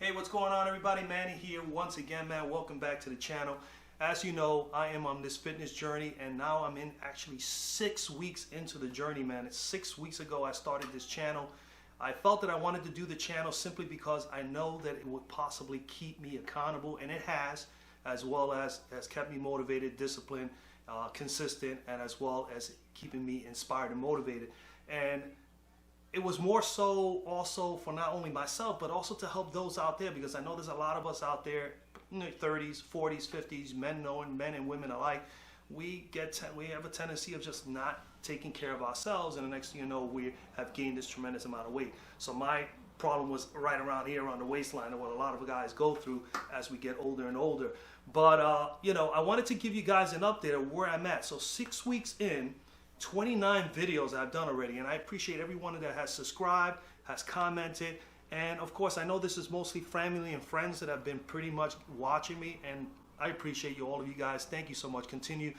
Hey, what's going on, everybody? Manny here once again, man. Welcome back to the channel. As you know, I am on this fitness journey, and now I'm in actually 6 weeks into the journey, man. It's 6 weeks ago I started this channel. I felt that I wanted to do the channel simply because I know that it would possibly keep me accountable, and it has, as well as kept me motivated, disciplined, consistent, and as well as keeping me inspired and motivated. And it was more so also for not only myself, but also to help those out there, because I know there's a lot of us out there in their 30s, 40s, 50s, men and women alike. We have a tendency of just not taking care of ourselves, and the next thing you know, we have gained this tremendous amount of weight. So my problem was right around here on the waistline, and what a lot of guys go through as we get older and older. But you know, I wanted to give you guys an update of where I'm at. So 6 weeks in, 29 videos I've done already, and I appreciate everyone that has subscribed, has commented, and of course I know this is mostly family and friends that have been pretty much watching me, and I appreciate you, all of you guys. Thank you so much. Continue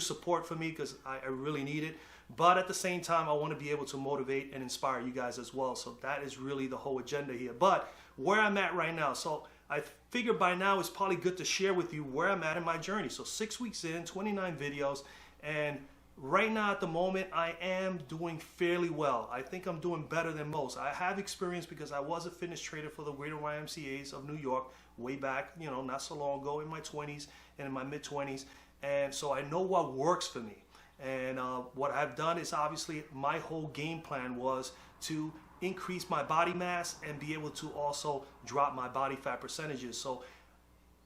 support for me, because I really need it. But at the same time, I want to be able to motivate and inspire you guys as well. So that is really the whole agenda here. But where I'm at right now, so I figure by now it's probably good to share with you where I'm at in my journey. So 6 weeks in, 29 videos, and right now at the moment I am doing fairly well. I think I'm doing better than most. I have experience because I was a fitness trainer for the Greater YMCAs of New York way back, you know, not so long ago, in my 20s and in my mid-20s. And so I know what works for me. And what I've done is, obviously my whole game plan was to increase my body mass and be able to also drop my body fat percentages. So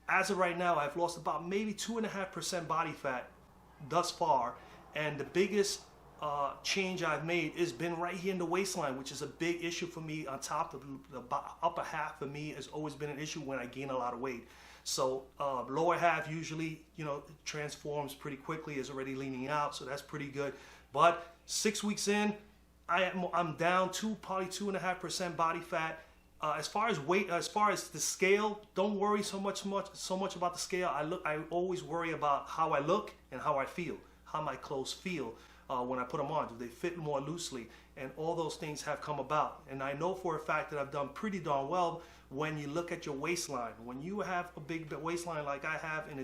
as of right now, I've lost about maybe 2.5% body fat thus far. And the biggest change I've made has been right here in the waistline, which is a big issue for me. On top of the upper half for me has always been an issue when I gain a lot of weight. So lower half usually, you know, transforms pretty quickly, is already leaning out, so that's pretty good. But 6 weeks in, I'm down to probably 2.5% body fat. As far as weight, as far as the scale, don't worry so much about the scale. I always worry about how I look and how I feel, how my clothes feel when I put them on. Do they fit more loosely? And all those things have come about. And I know for a fact that I've done pretty darn well when you look at your waistline. When you have a big waistline like I have, and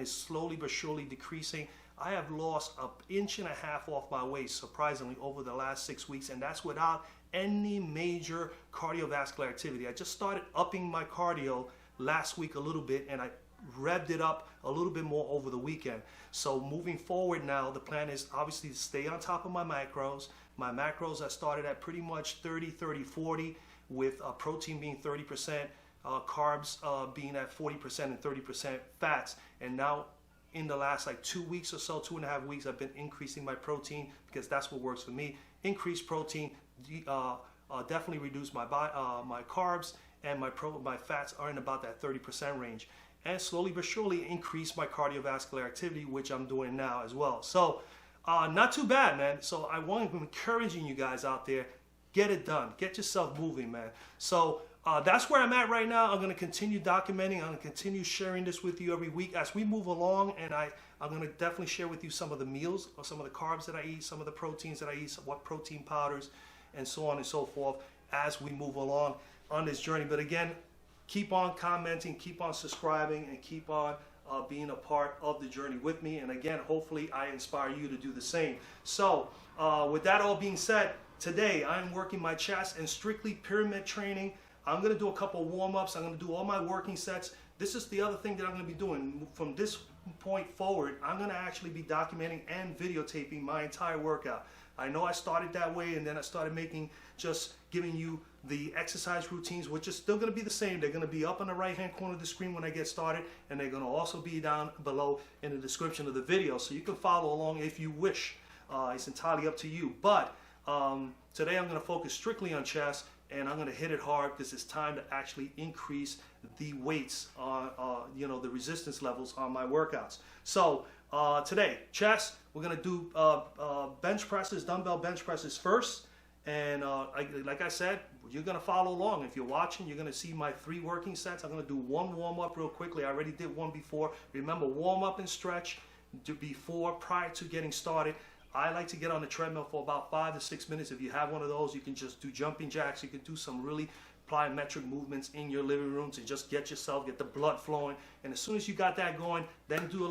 it's slowly but surely decreasing, I have lost 1.5 inches off my waist, surprisingly, over the last 6 weeks, and that's without any major cardiovascular activity. I just started upping my cardio last week a little bit, and I revved it up a little bit more over the weekend. So moving forward now, the plan is obviously to stay on top of my macros. My macros, I started at pretty much 30, 30, 40, with protein being 30%, carbs being at 40%, and 30% fats. And now in the last like 2 weeks or so, 2.5 weeks, I've been increasing my protein, because that's what works for me. Increased protein, definitely reduce my carbs, and my fats are in about that 30% range. And slowly but surely increase my cardiovascular activity, which I'm doing now as well. So not too bad, man. So I want to be encouraging you guys out there, get it done, get yourself moving, man. So that's where I'm at right now. I'm going to continue documenting. I'm going to continue sharing this with you every week as we move along, and I'm going to definitely share with you some of the meals, or some of the carbs that I eat, some of the proteins that I eat, what protein powders, and so on and so forth as we move along on this journey. But again, keep on commenting, keep on subscribing, and keep on being a part of the journey with me. And again, hopefully I inspire you to do the same. So with that all being said, today I'm working my chest and strictly pyramid training. I'm going to do a couple warm-ups. I'm going to do all my working sets. This is the other thing that I'm going to be doing. From this point forward, I'm going to actually be documenting and videotaping my entire workout. I know I started that way, and then I started just giving you the exercise routines, which is still going to be the same. They're going to be up on the right-hand corner of the screen when I get started, and they're going to also be down below in the description of the video, so you can follow along if you wish. It's entirely up to you. But today I'm going to focus strictly on chest, and I'm going to hit it hard, because it's time to actually increase the weights, you know, the resistance levels on my workouts. So today, chest, we're going to do bench presses, dumbbell bench presses first. And like I said, you're going to follow along. If you're watching, you're going to see my 3 working sets. I'm going to do one warm-up real quickly. I already did one before. Remember, warm up and stretch prior to getting started. I like to get on the treadmill for about 5 to 6 minutes. If you have one of those, you can just do jumping jacks. You can do some really plyometric movements in your living room to just get the blood flowing. And as soon as you got that going, then do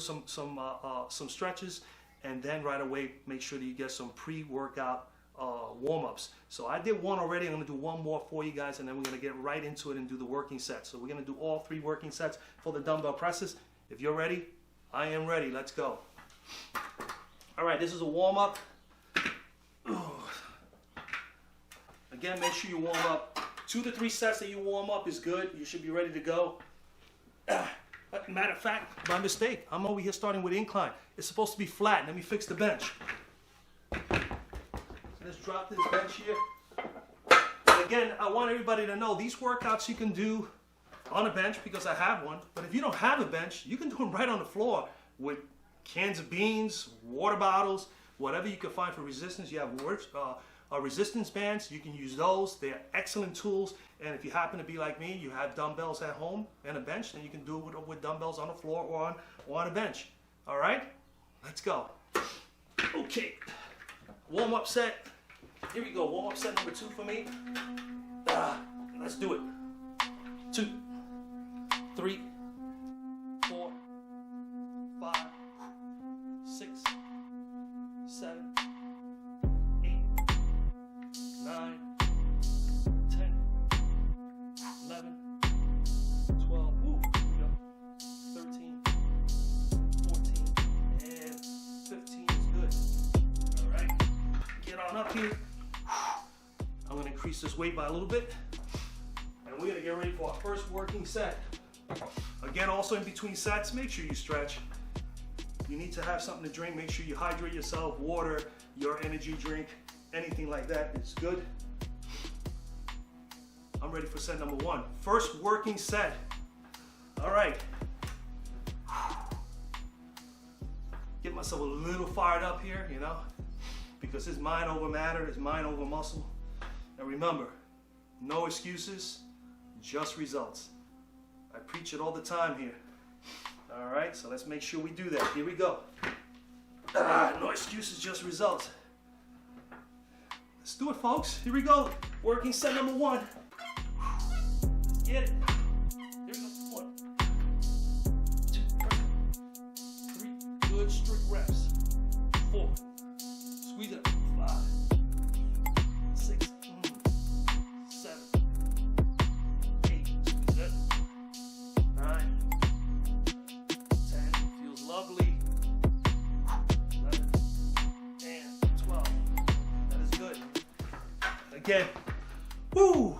some stretches, and then right away make sure that you get some pre-workout warm-ups. So I did one already. I'm going to do one more for you guys, and then we're going to get right into it and do the working sets. So we're going to do all 3 working sets for the dumbbell presses. If you're ready, I am ready. Let's go. All right, this is a warm-up. Again, make sure you warm up. 2 to 3 sets that you warm up is good. You should be ready to go. Matter of fact, my mistake. I'm over here starting with incline. It's supposed to be flat. Let me fix the bench. Let's drop this bench here. And again, I want everybody to know these workouts you can do on a bench because I have one. But if you don't have a bench, you can do them right on the floor with cans of beans, water bottles, whatever you can find for resistance. You have resistance bands. You can use those. They're excellent tools. And if you happen to be like me, you have dumbbells at home and a bench, then you can do it with dumbbells on the floor or on a bench. All right, let's go. Okay, warm-up set. Here we go. Warm-up set number 2 for me. Let's do it. 2, 3, 4, 5, 6, 7, 8, 9, 10, 11, 12, 13, 14, and 15 is good. All right, get on up here. I'm gonna increase this weight by a little bit, and we're gonna get ready for our first working set. Again, also in between sets, make sure you stretch. You need to have something to drink. Make sure you hydrate yourself, water, your energy drink, anything like that. It's good. I'm ready for set number 1. First working set. All right. Get myself a little fired up here, you know, because it's mind over matter, it's mind over muscle. And remember, no excuses, just results. I preach it all the time here. All right, so let's make sure we do that. Here we go. No excuses, just results. Let's do it, folks. Here we go. Working set number 1. Get it. Here we go. 1, 2, 3. Good, strict reps. 4. Squeeze it up. 5, 6, 7, 8. Squeeze it. 9, 10. Feels lovely. 11 and 12. That is good. Again, woo!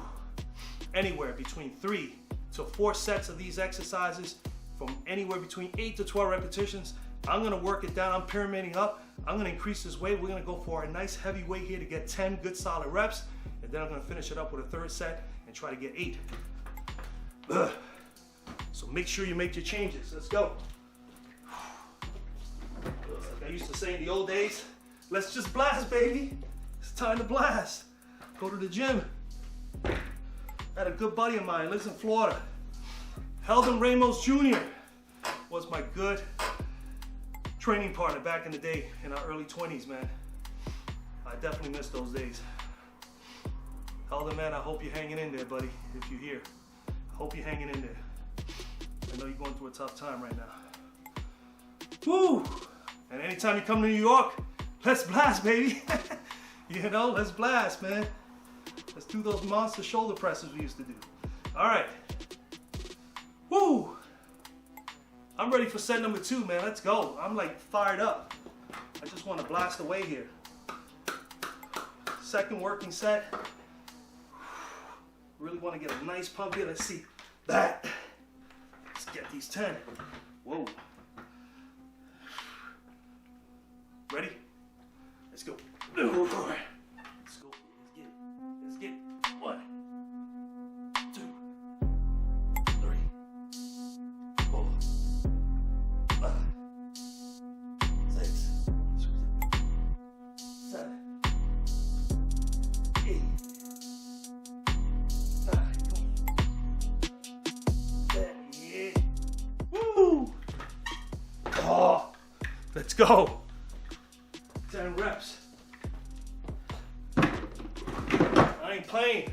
Anywhere between 3 to 4 sets of these exercises, from anywhere between 8 to 12 repetitions. I'm gonna work it down. I'm pyramiding up. I'm gonna increase this weight. We're gonna go for a nice heavy weight here to get 10 good solid reps, and then I'm gonna finish it up with a 3rd set and try to get 8. So make sure you make your changes. Let's go. Like I used to say in the old days, let's just blast, baby. It's time to blast. Go to the gym. I had a good buddy of mine, lives in Florida. Heldon Ramos Jr. was my good training partner back in the day, in our early 20s, man. I definitely miss those days. Heldon, man, I hope you're hanging in there, buddy, if you're here. I hope you're hanging in there. I know you're going through a tough time right now. Woo! And anytime you come to New York, let's blast, baby. You know, let's blast, man. Let's do those monster shoulder presses we used to do. All right. Woo! I'm ready for set number 2, man. Let's go. I'm like fired up. I just want to blast away here. Second working set. Really want to get a nice pump here. Let's see that. Let's get these 10. Whoa. Ready? Let's go. Let's go. Let's get it. Let's get it. 1, 2, 3, 4, 5, 6, 7, 8, 9. Yeah. Woo! Oh, let's go. 10 reps. I ain't playing.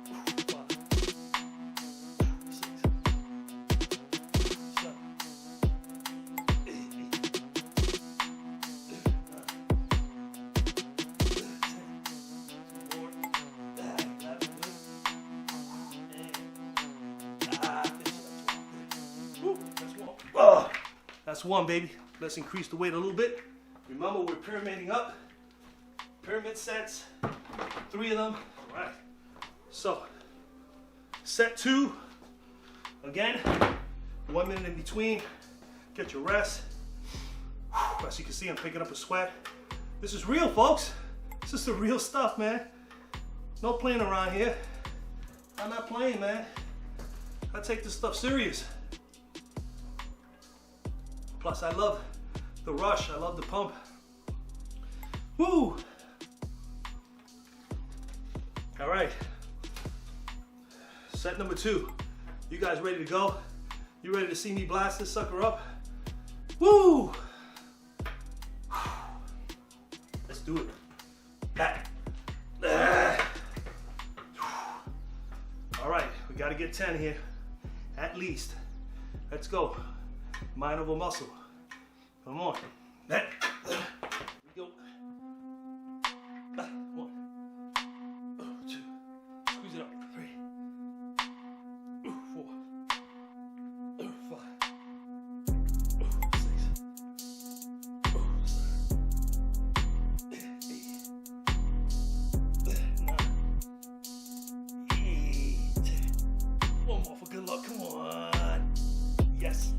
Last one, baby. Let's increase the weight a little bit. Remember, we're pyramiding up. Pyramid sets, 3 of them. All right. So, set 2. Again, 1 minute in between. Get your rest. As you can see, I'm picking up a sweat. This is real, folks. This is the real stuff, man. No playing around here. I'm not playing, man. I take this stuff serious. Plus, I love the rush. I love the pump. Woo! All right. Set number 2. You guys ready to go? You ready to see me blast this sucker up? Woo! Let's do it. Back. All right, we got to get 10 here, at least. Let's go. Mind over muscle. Come on. Here we go. 1, 2. Squeeze it up. 3, 4, 5, 6, 7, 8. One more for good luck. Come on. Yes.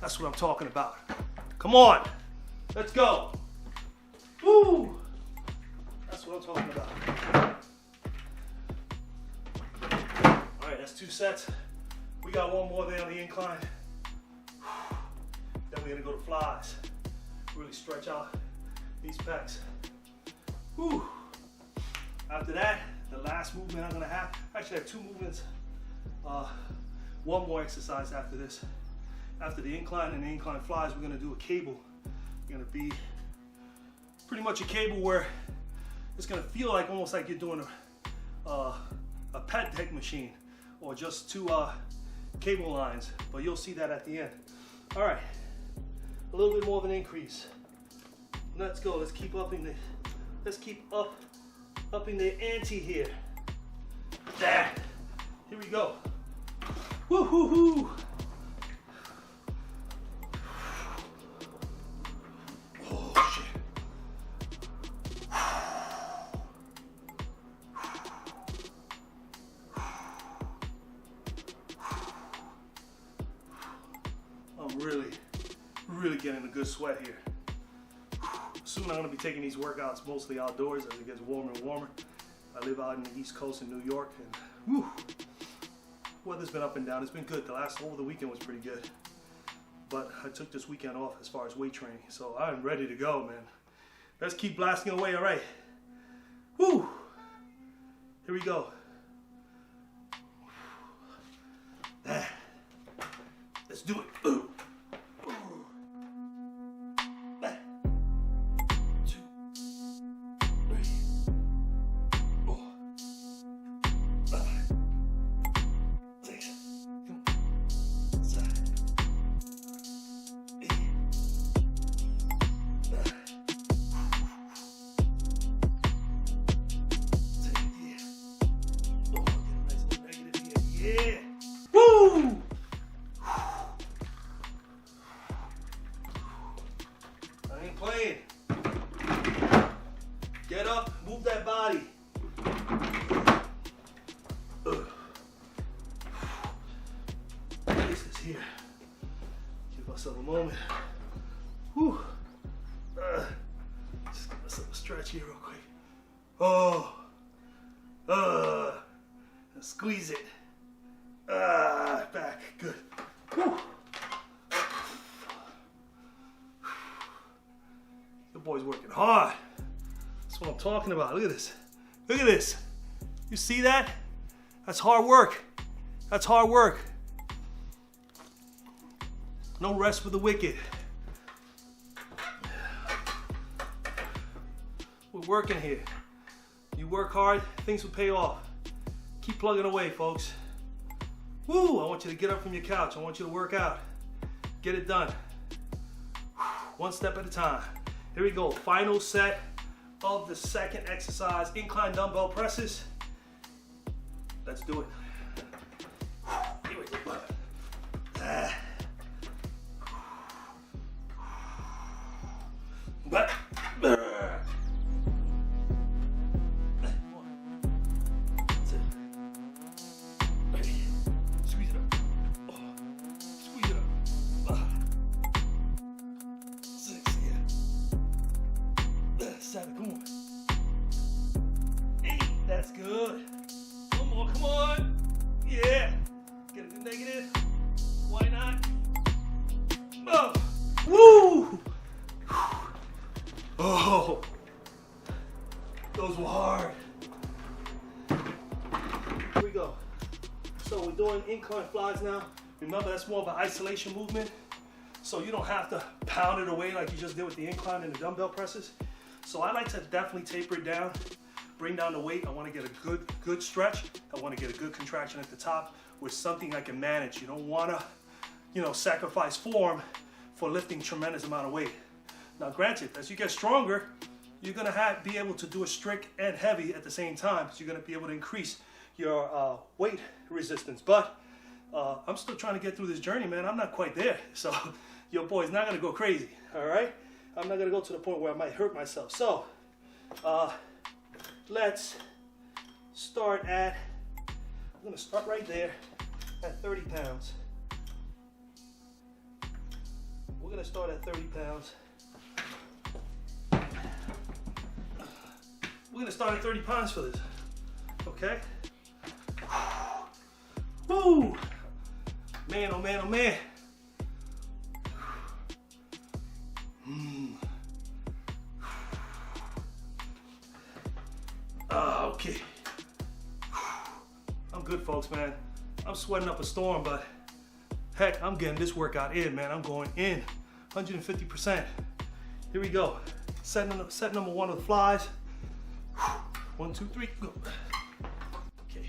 That's what I'm talking about. Come on. Let's go. Woo. That's what I'm talking about. All right, that's 2 sets. We got 1 more there on the incline. Then we're gonna go to flies. Really stretch out these pecs. Woo. After that, the last movement I'm gonna have, actually I have 2 movements. 1 more exercise after this. After the incline and the incline flies, we're gonna do a cable. It's gonna be pretty much a cable where it's gonna feel like almost like you're doing a pet deck machine or just 2 cable lines, but you'll see that at the end. All right, a little bit more of an increase. Let's go. Let's keep upping the ante here. There. Here we go. Woo hoo hoo. Oh shit. I'm really getting a good sweat here. Soon I'm gonna be taking these workouts mostly outdoors as it gets warmer and warmer. I live out in the East Coast in New York, and whew, weather's been up and down. It's been good. Over the weekend was pretty good. But I took this weekend off as far as weight training, so I'm ready to go, man. Let's keep blasting away, all right? Woo! Here we go. Let's do it. Ooh. 2, 3, 4, 5, 6, 7, 8, 9, 10. Yeah. Oh, get a nice little negative here. Yeah. Woo! I ain't playing. Get up, move that body. This is here. Give myself a moment. Whew. Just give myself a stretch here real quick. Oh. And squeeze it. Back. Good. Whew. The boy's working hard. That's what I'm talking about. Look at this. Look at this. You see that? That's hard work. That's hard work. No rest for the wicked. We're working here. You work hard, things will pay off. Keep plugging away, folks. Woo! I want you to get up from your couch. I want you to work out. Get it done. One step at a time. Here we go. Final set of the second exercise, incline dumbbell presses. Let's do it. Here we go. hard. Here we go. So we're doing incline flies now. Remember, that's more of an isolation movement. So you don't have to pound it away like you just did with the incline and the dumbbell presses. So I like to definitely taper it down, bring down the weight. I want to get a good stretch. I want to get a good contraction at the top with something I can manage. You don't want to, you know, sacrifice form for lifting tremendous amount of weight. Now granted, as you get stronger, you're going to be able to do it strict and heavy at the same time. So you're going to be able to increase your weight resistance. But I'm still trying to get through this journey, man. I'm not quite there. So your boy's not going to go crazy, all right? I'm not going to go to the point where I might hurt myself. So let's start at, I'm going to start right there at 30 pounds. We're going to start at 30 pounds. We're going to start at 30 pounds for this, okay? Woo! Man, oh man, oh man. Okay. I'm good, folks, man. I'm sweating up a storm, but heck, I'm getting this workout in, man. I'm going in 150%. Here we go. Set number one of the flies. 1, 2, 3, go. Okay.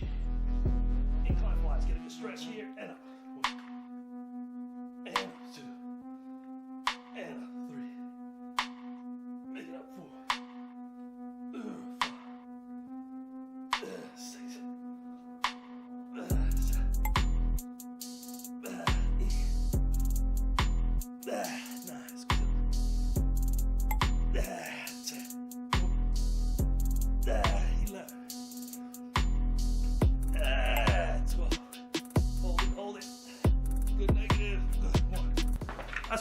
Incline flies. Get a good stretch here and up. 1, and 2, and up. 3. Make it up. 4, 5, 6,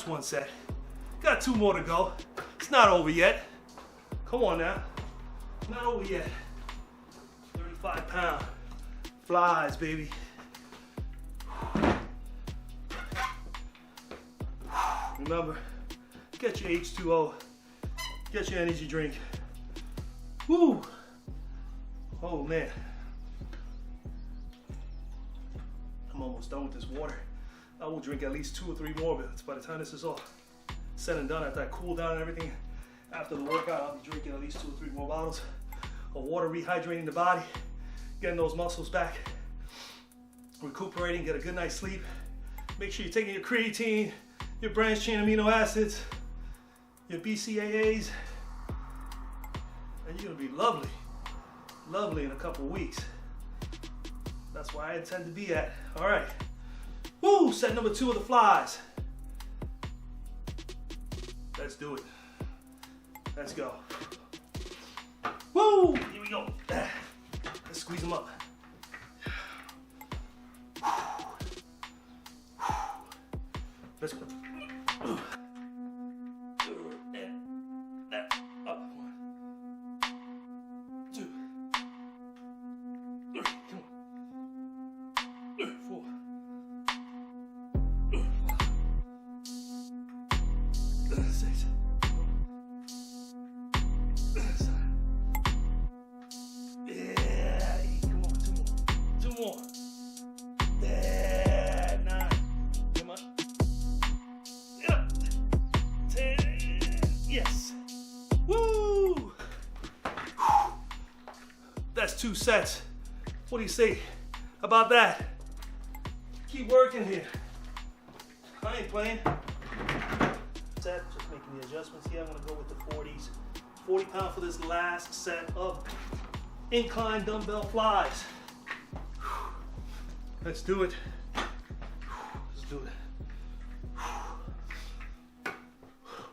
1 set. Got 2 more to go. It's not over yet. Come on now. Not over yet. 35-pound flies, baby. Remember, get your H2O. Get your energy drink. Woo! Oh man. I'm almost done with this water. I will drink at least 2 or 3 more minutes by the time this is all said and done. After I cool down and everything, after the workout, I'll be drinking at least 2 or 3 more bottles of water, rehydrating the body, getting those muscles back, recuperating, get a good night's sleep. Make sure you're taking your creatine, your branched chain amino acids, your BCAAs, and you're gonna be lovely, lovely in a couple of weeks. That's where I intend to be at. All right. Woo, set number 2 of the flies. Let's do it. Let's go. Woo, here we go. Let's squeeze them up. Let's go. Up. 1, 2, 3, come on. 4. That's 2 sets. What do you say about that? Keep working here. I ain't playing. Set, just making the adjustments here. I'm gonna go with the 40s. 40 pounds for this last set of incline dumbbell flies. Let's do it. Let's do it.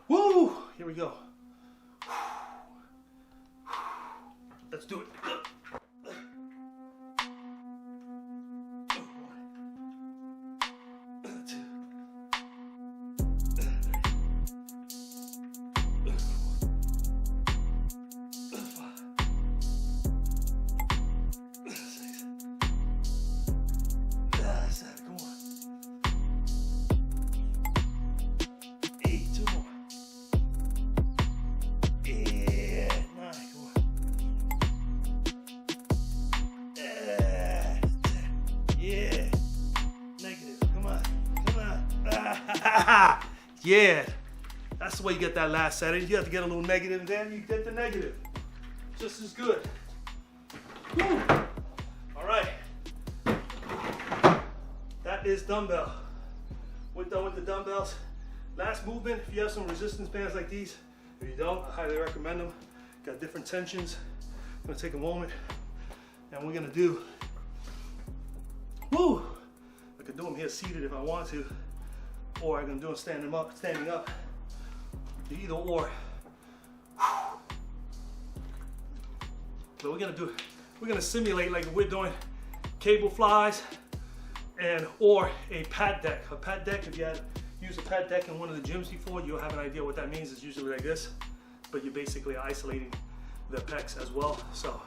Woo! Here we go. Let's do it. Yeah, that's the way you get that last set in. You have to get a little negative, and then you get the negative. Just as good. Woo. All right. That is dumbbell. We're done with the dumbbells. Last movement, if you have some resistance bands like these, if you don't, I highly recommend them. Got different tensions. I'm gonna take a moment and we're gonna do, woo! I could do them here seated if I want to, or I can do them standing up. Either or. So we're gonna simulate like we're doing cable flies and or a pad deck. A pad deck, if you had used a pad deck in one of the gyms before, you'll have an idea what that means. It's usually like this, but you're basically isolating the pecs as well. So